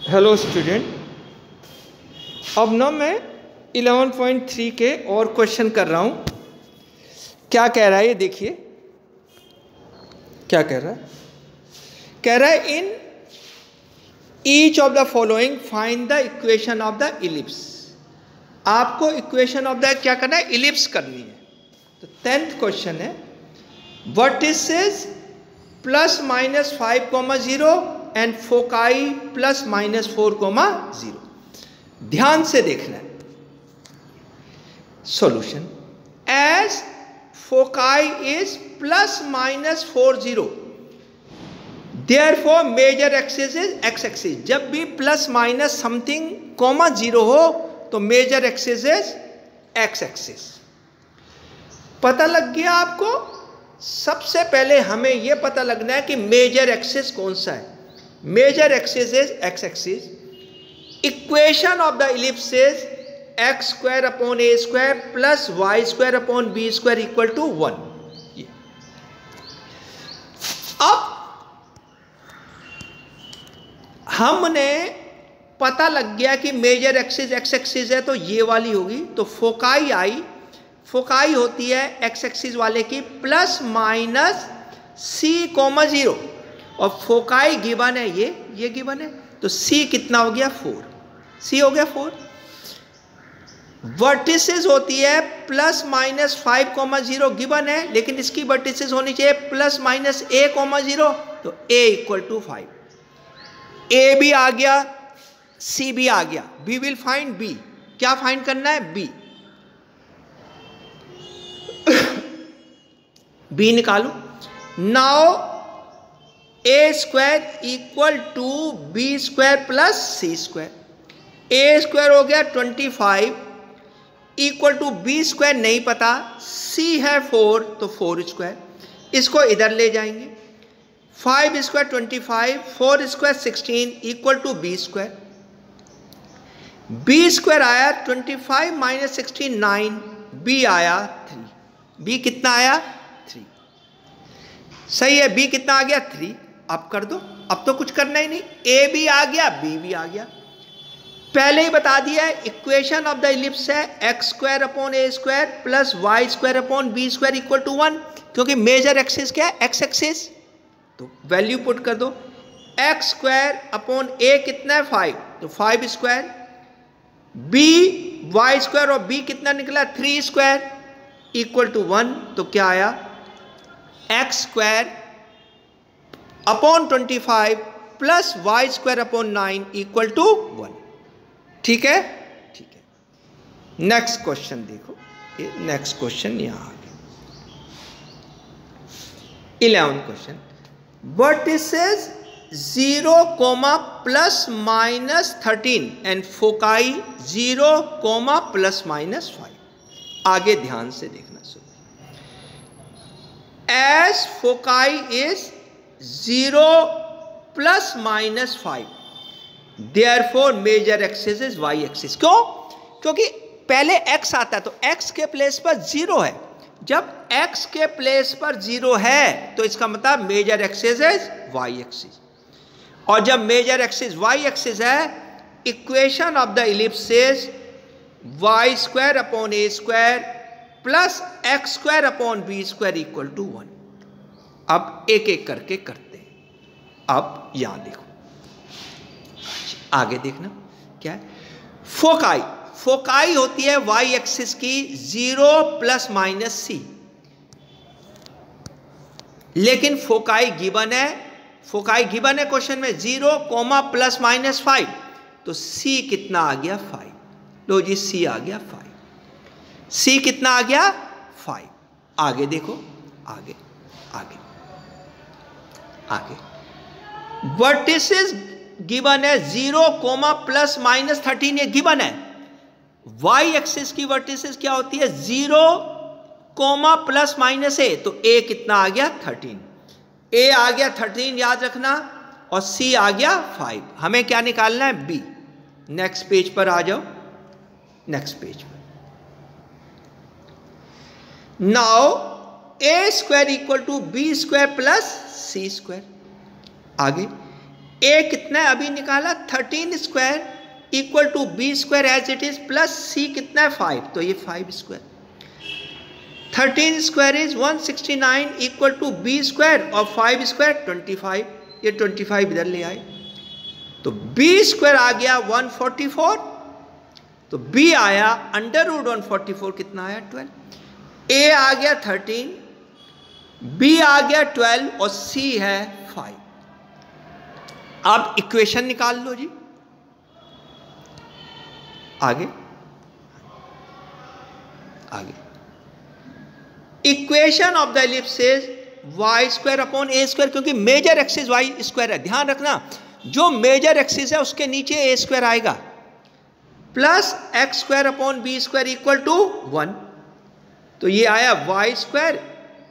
Hello student, अब ना मैं 11.3 के और क्वेश्चन कर रहा हूँ। क्या कह रहा है ये देखिए, क्या कह रहा है? कह रहा है in each of the following find the equation of the ellipse. आपको इक्वेशन ऑफ द क्या करना है? इलिप्स करनी है। तो 10th क्वेश्चन है vertices plus minus 5,0 and foci plus minus 4,0। ध्यान से देखना है। Solution as foci is plus minus 40, therefore major axis is x axis. जब भी प्लस माइनस समथिंग कॉमा 0 हो तो major axis is x axis. पता लग गया आपको? सबसे पहले हमें यह पता लगना है कि मेजर एक्सिस कौन सा है। Major axis is x axis. Equation of the ellipse is x square upon a square plus y square upon b square equal to 1। अब हमने पता लग गया कि मेजर एक्सिस एक्स एक्सिस है तो ये वाली होगी। तो फोकाई आई, फोकाई होती है एक्स एक्सिस वाले की प्लस माइनस c,0 और फोकाई गिवन है ये गिवन है। तो c कितना हो गया? 4। c हो गया 4। वर्टिसेस होती है प्लस माइनस 5,0 गिवन है, लेकिन इसकी वर्टिसेस होनी चाहिए प्लस माइनस a,0। तो a इक्वल टू 5। a भी आ गया, c भी आ गया। We will find b। क्या फाइंड करना है? b। b निकालो। Now a square equal to b square plus c square. A square हो गया 25 इक्वल टू बी स्क्वायर नहीं पता, सी है 4 तो 4 स्क्वायर। इसको इधर ले जाएंगे। 5 square 25, 4 square 16 equal to b square. B square आया 25 माइनस 16 9, बी आया 3। बी कितना आया? 3। सही है। बी कितना आ गया? 3। अब कर दो, अब तो कुछ करना ही नहीं। ए भी आ गया, बी भी आ गया। पहले ही बता दिया है इक्वेशन ऑफ द इलिप्स है x square upon a square plus y square upon b square equal to 1। क्योंकि मेजर एक्सिस क्या है? X axis. तो वैल्यू पुट कर दो। एक्स स्क्वायर अपॉन ए कितना है? 5, तो 5 स्क्वायर। बी वाई स्क्वायर और बी कितना निकला? 3 स्क्वायर इक्वल टू 1। तो क्या आया? X square upon 25 plus y square upon 9 equal to 1। ठीक है, ठीक है। नेक्स्ट क्वेश्चन देखो, ये नेक्स्ट क्वेश्चन यहां आ गया। 11th question vertices 0, plus minus 13 and foci 0, plus minus 5। आगे ध्यान से देखना। As foci is 0 plus minus 5, therefore major axis is y axis. क्यों? क्योंकि पहले x आता है तो x के प्लेस पर 0 है। जब x के प्लेस पर 0 है तो इसका मतलब major axis is y axis. और जब मेजर एक्सिस वाई एक्सिस है, equation of the ellipse is y square upon a square plus x square upon b square equal to 1। अब एक एक करके करते हैं। अब यहां देखो, आगे देखना क्या है। फोकाई, फोकाई होती है वाई एक्सिस की 0 प्लस माइनस सी, लेकिन फोकाई गिवन है, फोकाई गिवन है क्वेश्चन में 0, प्लस माइनस 5। तो सी कितना आ गया? 5। लो जी, सी आ गया 5। सी कितना आ गया? 5। आगे देखो, आगे आगे आगे। वर्टिसेस गिवन है 0, प्लस माइनस 13, ये गिवन है। वाई एक्सिस की वर्टिसेस क्या होती है? 0, प्लस माइनस ए। तो ए कितना आ गया? 13। ए आ गया 13 याद रखना, और सी आ गया 5। हमें क्या निकालना है? बी। नेक्स्ट पेज पर आ जाओ, नेक्स्ट पेज पर। Now a square equal to b square plus c square. आगे ए कितना है अभी निकाला 13 square equal to b square as it is plus c कितना है 5, तो ये 5 square. 13 square is 169 equal to b square और 5 स्क्वायर 25, ये 25 इधर ले आए तो बी स्क्वायर आ गया 144, तो बी आया अंडर रूट 144 कितना आया 12, ए आ गया 13, बी आ गया 12 और सी है 5। अब इक्वेशन निकाल लो जी। आगे आगे equation of the ellipse is y square upon a square, क्योंकि मेजर एक्सिस वाई स्क्वायर है, ध्यान रखना जो मेजर एक्सिस है उसके नीचे ए स्क्वायर आएगा, plus x square upon b square equal to 1, तो ये आया वाई स्क्वायर,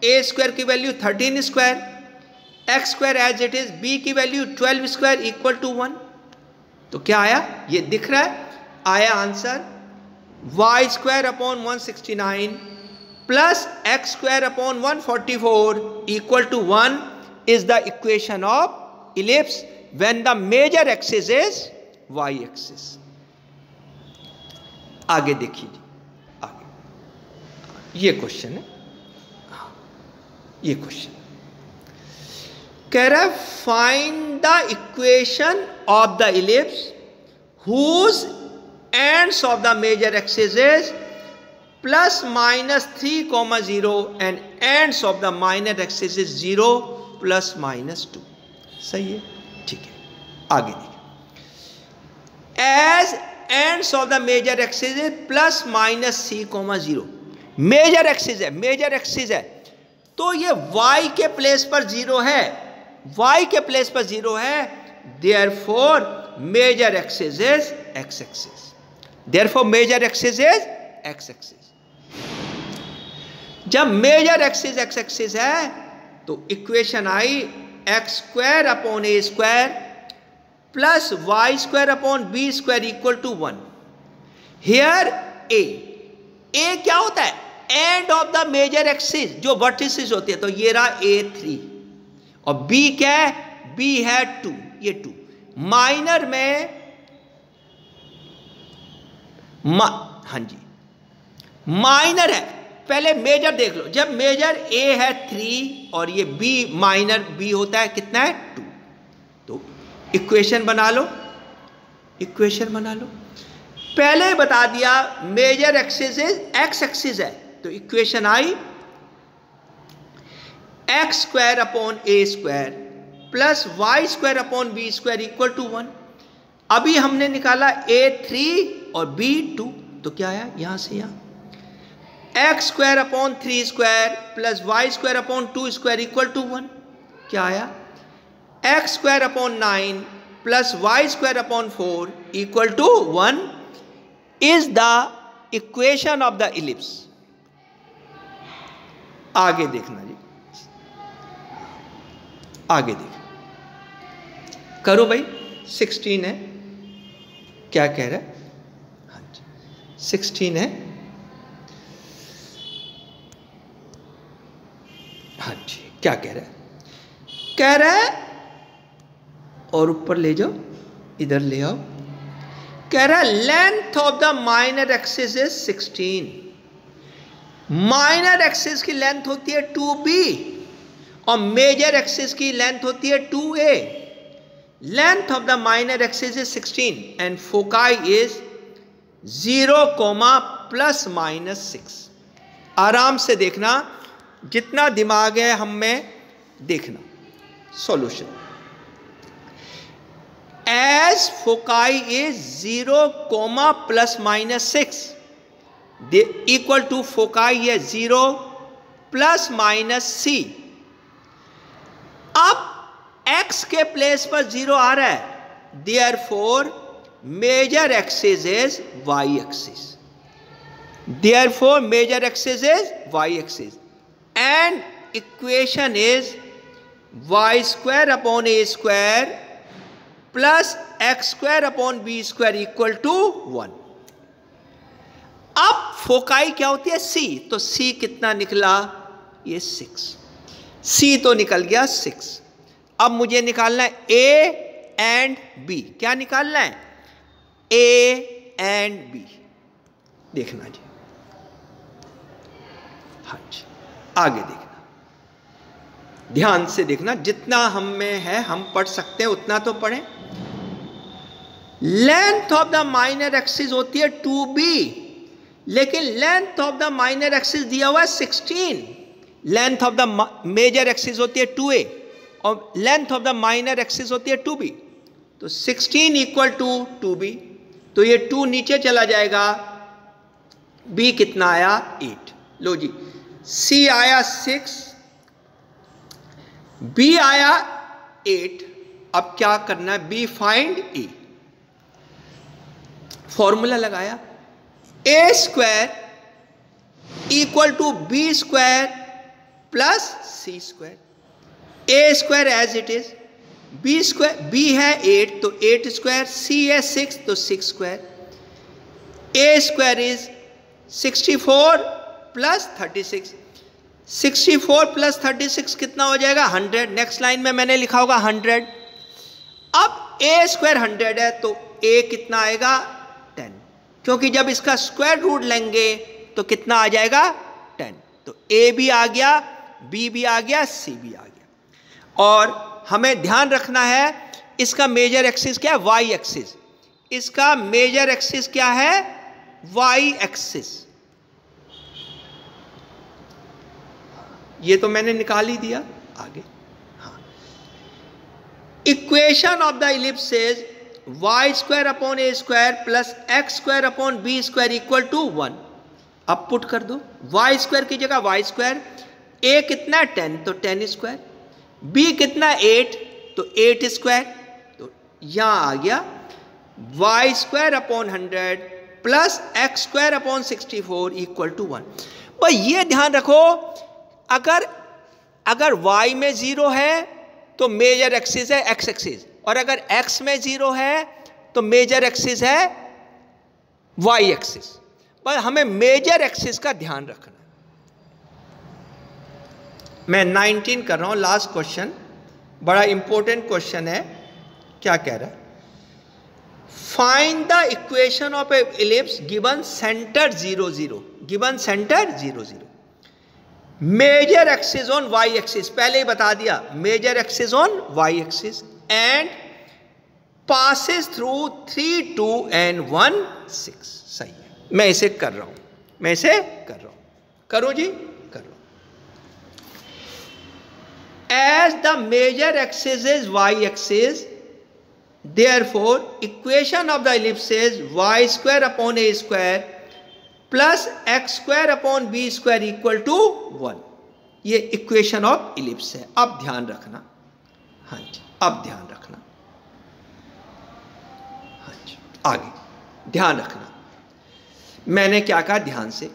ए स्क्वायर की value 13 square, x square as it is, b की वैल्यू 12 स्क्वायर इक्वल टू 1, तो क्या आया ये दिख रहा है, आया answer y square upon 169 plus x square upon 144 equal to 1 is the equation of ellipse when the major axis is y axis. आगे देखिए जी, आगे ये क्वेश्चन है, ये क्वेश्चन कह रहा है find the equation of the ellipse whose ends of the major axis is plus minus 3, 0 and ends of the minor axis is 0 plus minus 2। सही है, ठीक है। आगे देखिए, as ends of the major axis is plus minus 3, 0, major axis है, major axis है तो ये y के प्लेस पर 0 है, y के प्लेस पर 0 है, therefore major axis is x axis, therefore major axis is x axis. जब मेजर एक्सिस x एक्सिस है तो इक्वेशन आई x square upon a square plus y square upon b square equal to 1। Here a क्या होता है, end of the major axis जो vertices होती है, तो ये रहा A3 और B क्या है, B है 2, ये 2 माइनर में हाँ जी माइनर है, पहले मेजर देख लो, जब मेजर A है 3 और ये B माइनर B होता है कितना है 2, तो इक्वेशन बना लो, इक्वेशन बना लो। पहले बता दिया major axis is x axis है, तो इक्वेशन आई x square upon a square plus y square upon b square equal to 1। अभी हमने निकाला A3 और B2, तो क्या आया यहां से यहां x square upon 3 square plus y square upon 2 square equal to 1, क्या आया x square upon 9 plus y square upon 4 equal to 1 is the equation of the ellipse. आगे देखना जी, आगे देखो, करो भाई 16 है, क्या कह रहा है, हाँ जी 16 है, हाँ जी क्या कह रहा है, कह रहा है और ऊपर ले जाओ, इधर ले आओ, कह रहा है length of the minor axis is 16। Minor axis की लेंथ होती है 2b और मेजर एक्सिस की लेंथ होती है 2a। Length of the minor axis is 16 and foci is 0, plus minus 6। आराम से देखना, जितना दिमाग है हम में देखना। Solution as foci is 0, plus minus 6 equal to foci है 0 प्लस माइनस c। अब x के प्लेस पर 0 आ रहा है, therefore major axis is y axis, therefore major axis is y axis and equation is y square upon a square plus x square upon b square equal to 1। अब foci क्या होती है c, तो c कितना निकला, ये 6, c तो निकल गया 6। अब मुझे निकालना है a एंड बी, क्या निकालना है? ए एंड बी देखना जी। हाँ जी, आगे देखना, ध्यान से देखना, जितना हम में है हम पढ़ सकते हैं उतना तो पढ़ें। Length of the minor axis होती है 2b, लेकिन length of the minor axis दिया हुआ है 16। Length of the major axis होती है 2a और length of the minor axis होती है 2b। तो 16 इक्वल टू 2b, तो ये 2 नीचे चला जाएगा, b कितना आया? 8। लो जी, c आया 6, b आया 8। अब क्या करना है? b find a। फॉर्मूला लगाया, a square equal to b square plus c square. a square as it is, b square, b है 8 तो 8 स्क्वायर, c है 6 तो 6 square. a square is 64 plus 36, 64 plus 36 कितना हो जाएगा? 100। नेक्स्ट लाइन में मैंने लिखा होगा 100। अब a स्क्वायर 100 है तो a कितना आएगा? 10, क्योंकि जब इसका स्क्वायर रूट लेंगे तो कितना आ जाएगा? 10। तो a भी आ गया, b भी आ गया, c भी आ गया। और हमें ध्यान रखना है इसका मेजर एक्सिस क्या है? y axis. इसका मेजर एक्सिस क्या है? y axis. ये तो मैंने निकाल ही दिया। आगे, हाँ, equation of the ellipse is y square upon a square plus x square upon b square equal to 1। अब पुट कर दो, y स्क्वायर की जगह y स्क्वायर, a कितना 10 तो 10 स्क्वायर, b कितना 8 तो 8 स्क्वायर। तो यहां आ गया y square upon 100 plus x square upon 64 equal to 1। भाई ये ध्यान रखो, अगर y में 0 है तो मेजर एक्सिस है x एक्सिस, और अगर x में 0 है तो मेजर एक्सिस है y एक्सिस। पर हमें मेजर एक्सिस का ध्यान रखना है। मैं 19 कर रहा हूं, लास्ट क्वेश्चन, बड़ा इंपॉर्टेंट क्वेश्चन है। क्या कह रहा है? Find the equation of a ellipse given centre 0 0, given centre 0 0, major axis on y axis, पहले ही बता दिया, major axis on y axis and passes through 3 2 and 1 6। सही है, मैं इसे कर रहा हूं, मैं इसे कर रहा हूं, करो जी, कर लो। As the major axis is y axis, therefore equation of the ellipse is y square upon a square plus x square upon b square equal to 1। ये इक्वेशन ऑफ इलिप्स है। अब ध्यान रखना, हाँ जी, अब ध्यान रखना, हाँ जी, आगे ध्यान रखना। मैंने क्या कहा? ध्यान से,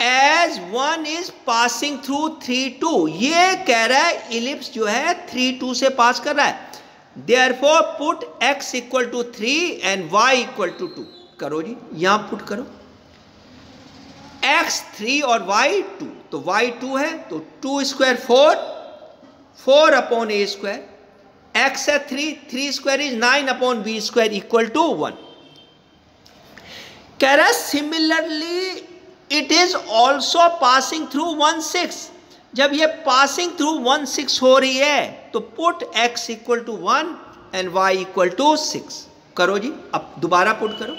एज 1 इज पासिंग थ्रू 3 2, ये कह रहा है इलिप्स जो है 3 2 से पास कर रहा है। Therefore put x equal to 3 and y equal to 2। करो जी, यहां पुट करो, x 3 और y 2, तो y 2 है तो 2 square 4 upon a square, x है 3 square is 9 upon b square equal to 1। कह रहा है similarly it is also passing through 1 6। जब ये पासिंग थ्रू 1 6 हो रही है तो put x equal to 1 and y equal to 6। करो जी, अब दोबारा पुट करो,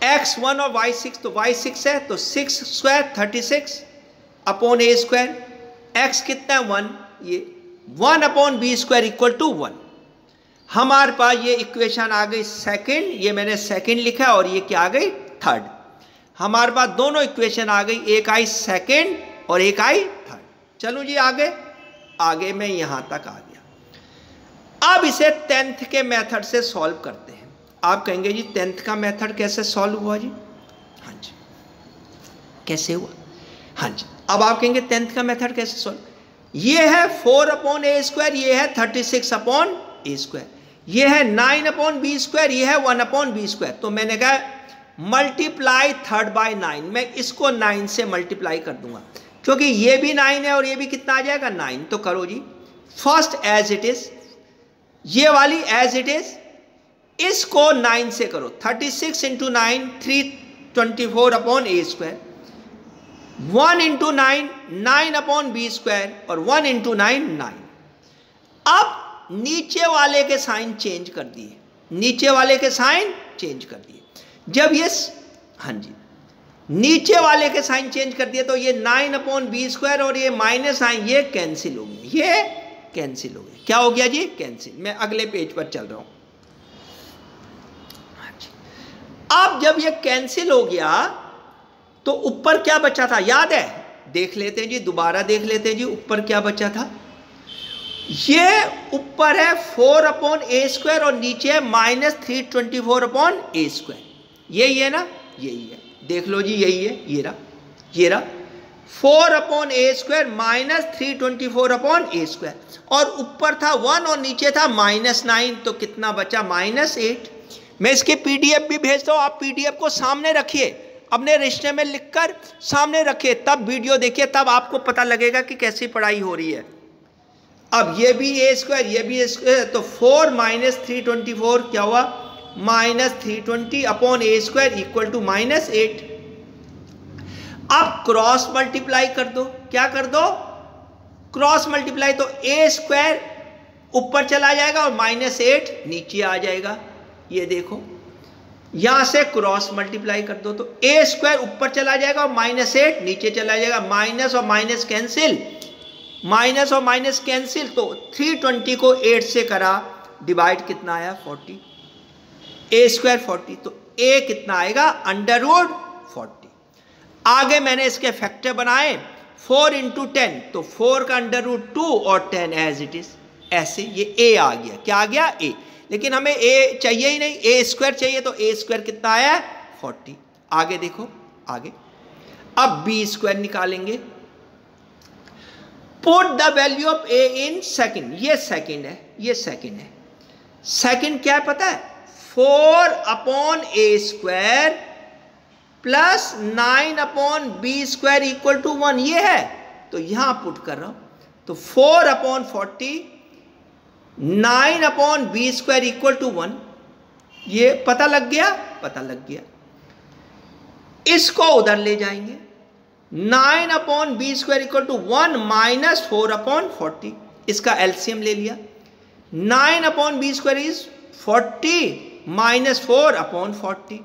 x 1 और y 6, तो y 6 है तो 6 square 36 upon a square, x कितना है 1, ये 1 upon b square equal to 1। हमारे पास ये इक्वेशन आ गई सेकंड, ये मैंने सेकंड लिखा और ये क्या आ गई? थर्ड। हमारे पास दोनों इक्वेशन आ गई, एक आई सेकंड और एक आई थर्ड। चलो जी आगे मैं यहां तक आ गया। अब इसे 10th के मेथड से सॉल्व करते हैं। आप कहेंगे जी 10th का मेथड कैसे सॉल्व हुआ जी? हाँ जी, कैसे हुआ? हाँ जी, अब आप कहेंगे 10th का मेथड कैसे सॉल्व? ये है 4 अपॉन a स्क्वायर, ये है 36 अपॉन a स्क्वायर, ये है 9 अपॉन b स्क्वायर, ये है 1 अपॉन b स्क्वायर। तो मैंने कहा मल्टीप्लाई 3 बाई 9, मैं इसको 9 से मल्टीप्लाई कर दूंगा क्योंकि ये भी 9 है और ये भी कितना आ जाएगा? 9। तो करो जी, फर्स्ट एज इट इज, ये वाली एज इट इज, इसको 9 से करो, 36 into 9 324 upon a square, 1 into 9 9 upon b square, और 1 इंटू 9 9। अब नीचे वाले के साइन चेंज कर दिए, नीचे वाले के साइन चेंज कर दिए। जब ये, हाँ जी, नीचे वाले के साइन चेंज कर दिए तो ये 9 अपॉन बी स्क्वायर और ये माइनस साइन ये कैंसिल हो गए, ये कैंसिल हो गए। क्या हो गया जी? कैंसिल। मैं अगले पेज पर चल रहा हूं। अब जब ये कैंसिल हो गया तो ऊपर क्या बचा था याद है? देख लेते हैं जी, दोबारा देख लेते हैं जी, ऊपर क्या बचा था। ये ऊपर है 4 अपॉन ए स्क्वायर और नीचे है माइनस 324 अपॉन ए स्क्वायर। यही है ना? यही है, देख लो जी, यही है, ये रहा 4 upon a square minus 324 upon a square, और ऊपर था 1 और नीचे था माइनस 9, तो कितना बचा? माइनस 8। मैं इसके पीडीएफ भी भेजता हूँ, आप पीडीएफ को सामने रखिए, अपने रिश्ते में लिखकर सामने रखिए, तब वीडियो देखिए, तब आपको पता लगेगा कि कैसी पढ़ाई हो रही है। अब ये भी ए स्क्वायर, ये भी ए स्क्वायर, तो 4 माइनस 324 क्या हुआ? Minus 320 upon a square equal to minus 8। अब क्रॉस मल्टीप्लाई कर दो, क्या कर दो? क्रॉस मल्टीप्लाई, तो ए स्क्वायर ऊपर चला जाएगा और माइनस 8 नीचे आ जाएगा। ये देखो, यहां से क्रॉस मल्टीप्लाई कर दो तो ए स्क्वायर ऊपर चला जाएगा और माइनस 8 नीचे चला जाएगा। माइनस और माइनस कैंसिल, माइनस और माइनस कैंसिल, तो 320 को 8 से करा डिवाइड, कितना आया? 40। ए स्क्वायर 40, तो ए कितना आएगा? Under root 40। आगे मैंने इसके फैक्टर बनाए, 4 इंटू 10, तो 4 का अंडर रूट 2 और 10 एज इट इज, ऐसे ये ए आ गया। क्या आ गया? ए। लेकिन हमें ए चाहिए ही नहीं, ए स्क्वायर चाहिए, तो ए स्क्वायर कितना आया? 40। आगे देखो, आगे अब बी स्क्वायर निकालेंगे। Put the value of A in second, ये सेकंड है, ये सेकंड है। सेकंड क्या है पता है? 4 upon a square plus 9 upon b square equal to 1, ये है, तो यहां पुट कर रहा हूं, तो 4 upon 40 9 upon b square equal to 1, ये पता लग गया? पता लग गया। इसको उधर ले जाएंगे, 9 upon b square equal to 1 minus 4 upon 40, इसका एलसीएम ले लिया। 9 upon b square is 40 minus 4 upon 40,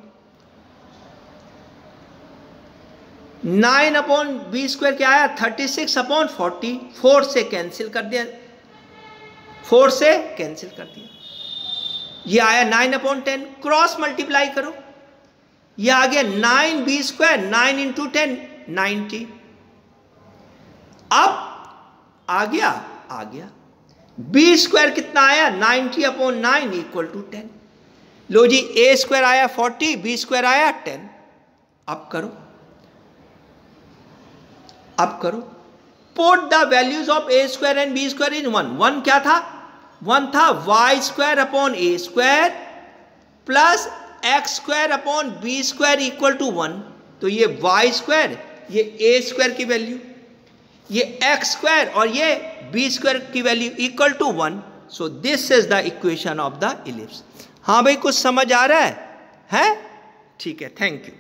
9 upon b square क्या आया? 36 अपॉन 40, 4 से कैंसिल कर दिया, 4 से कैंसिल कर दिया, ये आया 9 अपॉन 10। क्रॉस मल्टीप्लाई करो, ये आ गया 9 बी स्क्वायर, 9 इंटू 10 90। अब आ गया बी स्क्वायर कितना आया? 90 अपॉन 9 इक्वल टू 10। लो जी, ए स्क्वायर आया 40, बी स्क्वायर आया 10। अब करो put the values of a square and b square in 1। 1 क्या था? 1 था y square upon a square plus x square upon b square equal to 1। तो ये वाई स्क्वायर, ये ए स्क्वायर की वैल्यू, ये एक्स स्क्वायर और ये बी स्क्वायर की value equal to 1। So this is the equation of the ellipse. हाँ भाई, कुछ समझ आ रहा है? ठीक है, थैंक यू।